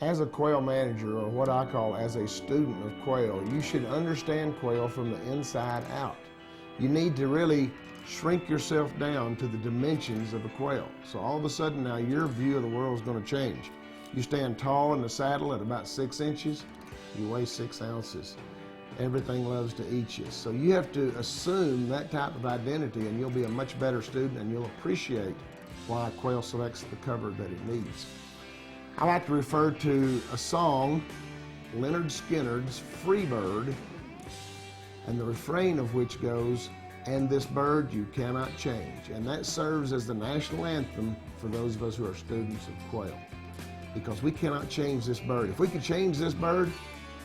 As a quail manager, or what I call as a student of quail, you should understand quail from the inside out. You need to really shrink yourself down to the dimensions of a quail. So all of a sudden now your view of the world is going to change. You stand tall in the saddle at about 6 inches, you weigh 6 ounces. Everything loves to eat you. So you have to assume that type of identity and you'll be a much better student and you'll appreciate why quail selects the cover that it needs. I like to refer to a song, Leonard Skinner's Free Bird, and the refrain of which goes, "And this bird you cannot change." And that serves as the national anthem for those of us who are students of quail. Because we cannot change this bird. If we could change this bird,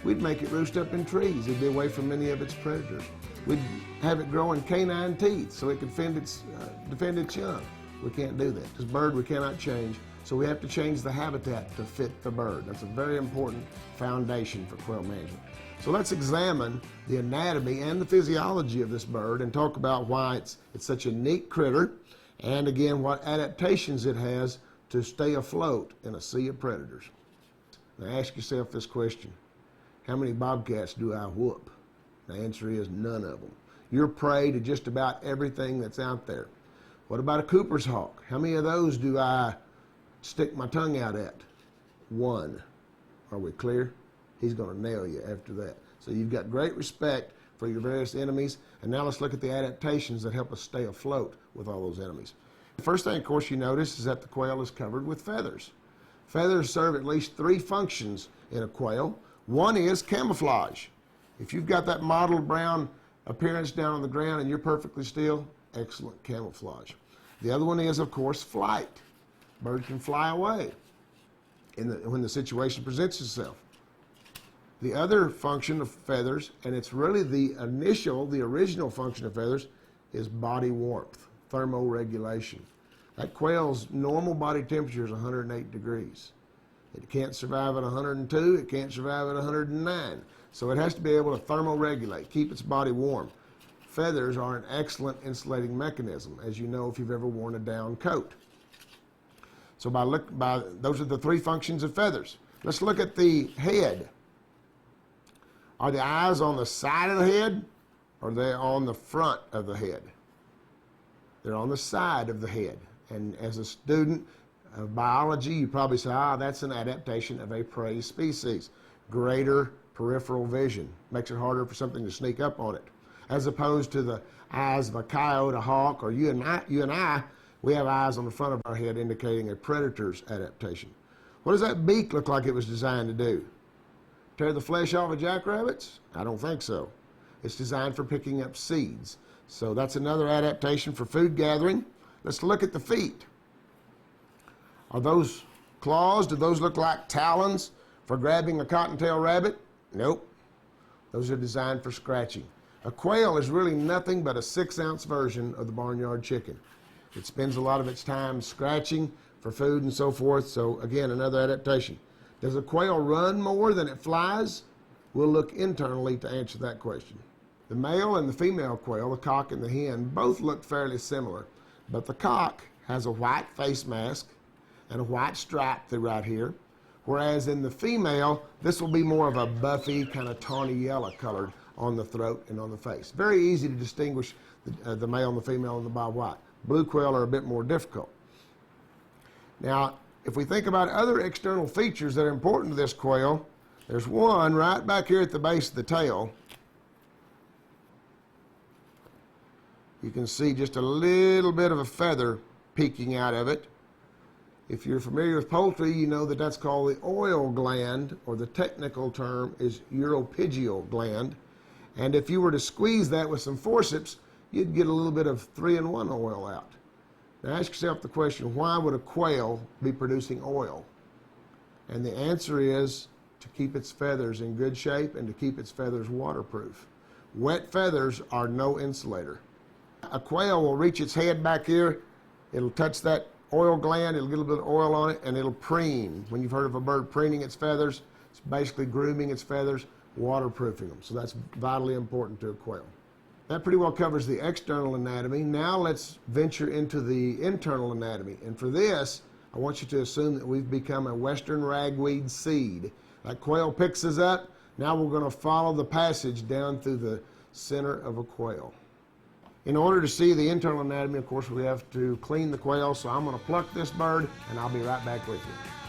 we'd make it roost up in trees. It'd be away from many of its predators. We'd have it growing canine teeth so it could defend its young. We can't do that. This bird we cannot change. So we have to change the habitat to fit the bird. That's a very important foundation for quail management. So let's examine the anatomy and the physiology of this bird and talk about why it's such a neat critter, and again what adaptations it has to stay afloat in a sea of predators. Now ask yourself this question: how many bobcats do I whoop? The answer is none of them. You're prey to just about everything that's out there. What about a Cooper's hawk? How many of those do I stick my tongue out at? One. Are we clear? He's going to nail you after that. So you've got great respect for your various enemies, and now let's look at the adaptations that help us stay afloat with all those enemies. The first thing, of course, you notice is that the quail is covered with feathers. Feathers serve at least 3 functions in a quail. One is camouflage. If you've got that mottled brown appearance down on the ground and you're perfectly still, excellent camouflage. The other one is, of course, flight. Bird can fly away when the situation presents itself. The other function of feathers, and it's really the original function of feathers, is body warmth, thermoregulation. That quail's normal body temperature is 108 degrees. It can't survive at 102, it can't survive at 109. So it has to be able to thermoregulate, keep its body warm. Feathers are an excellent insulating mechanism, as you know if you've ever worn a down coat. So those are the 3 functions of feathers. Let's look at the head. Are the eyes on the side of the head, or are they on the front of the head? They're on the side of the head. And as a student of biology, you probably say, that's an adaptation of a prey species. Greater peripheral vision. Makes it harder for something to sneak up on it. As opposed to the eyes of a coyote, a hawk, or you and I, we have eyes on the front of our head indicating a predator's adaptation. What does that beak look like it was designed to do? Tear the flesh off of jackrabbits? I don't think so. It's designed for picking up seeds. So that's another adaptation for food gathering. Let's look at the feet. Are those claws? Do those look like talons for grabbing a cottontail rabbit? Nope. Those are designed for scratching. A quail is really nothing but a 6-ounce version of the barnyard chicken. It spends a lot of its time scratching for food and so forth. So again, another adaptation. Does a quail run more than it flies? We'll look internally to answer that question. The male and the female quail, the cock and the hen, both look fairly similar, but the cock has a white face mask and a white stripe through right here, whereas in the female, this will be more of a buffy, kind of tawny yellow colored on the throat and on the face. Very easy to distinguish the male and the female in the bob white. Blue quail are a bit more difficult. Now, if we think about other external features that are important to this quail, there's one right back here at the base of the tail. You can see just a little bit of a feather peeking out of it. If you're familiar with poultry, you know that that's called the oil gland, or the technical term is uropygial gland. And if you were to squeeze that with some forceps, you'd get a little bit of 3-in-1 oil out. Now ask yourself the question, why would a quail be producing oil? And the answer is to keep its feathers in good shape and to keep its feathers waterproof. Wet feathers are no insulator. A quail will reach its head back here, it'll touch that oil gland, it'll get a little bit of oil on it, and it'll preen. When you've heard of a bird preening its feathers, it's basically grooming its feathers, waterproofing them. So that's vitally important to a quail. That pretty well covers the external anatomy. Now let's venture into the internal anatomy. And for this, I want you to assume that we've become a western ragweed seed. That quail picks us up. Now we're going to follow the passage down through the center of a quail. In order to see the internal anatomy, of course, we have to clean the quail, so I'm going to pluck this bird, and I'll be right back with you.